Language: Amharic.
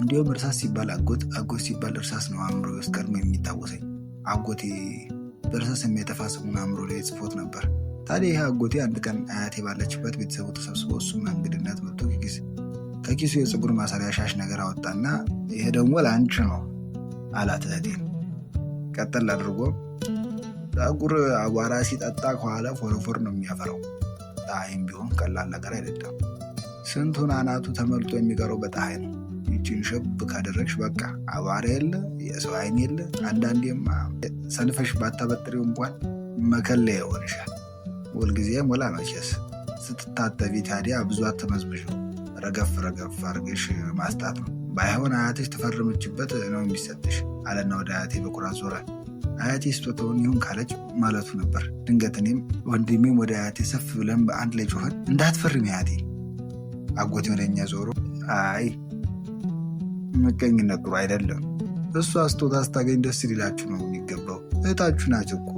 እንዲሁም እርሳስ ሲባል አጎት ሲባል እርሳስ ነው አእምሮ ውስጥ ቀድሞ የሚታወሰኝ። አጎቴ በእርሳስ የሚያጠፋ ስሙን አእምሮ ላይ ጽፎት ነበር። ታዲያ ይህ አጎቴ አንድ ቀን አያቴ ባለችበት ቤተሰቡ ተሰብስቦ እሱም እንግድነት መጥቶ ከኪሱ የፀጉር ማሰሪያ ሻሽ ነገር አወጣና ይሄ ደግሞ ለአንቺ ነው አላት እህቴን። ቀጠል አድርጎ ፀጉር አቧራ ሲጠጣ ከኋላ ፎረፎር ነው የሚያፈራው። ፀሐይም ቢሆን ቀላል ነገር አይደለም። ስንቱን አናቱ ተመልጦ የሚቀረው በፀሐይ ነው። ይችን ሸብ ካደረግሽ በቃ አቧራ የለ የሰው አይን የለ። አንዳንዴማ ሰንፈሽ ባታበጥሪው እንኳን መከለያ ይሆንሻል። ሁልጊዜ ሞላ መቼስ ስትታጠቢ ታዲያ ብዙ አትመዝብዥው። ረገፍ አድርገሽ ማስጣት ነው። ባይሆን አያትሽ ተፈረመችበት ነው የሚሰጥሽ አለና ወደ አያቴ በኩራት ዞረ። አያቴ ስጦታውን ይሁን ካለች ማለቱ ነበር። ድንገት እኔም ወንድሜም ወደ አያቴ ሰፍ ብለን በአንድ ላይ ጮኸን እንዳትፈርም አያቴ። አጎቴ ወደኛ ዞሮ አይ ምቀኝነት ጥሩ አይደለም። እሷ ስጦታ ስታገኝ ደስ ሊላችሁ ነው የሚገባው። እህታችሁ ናቸው እኮ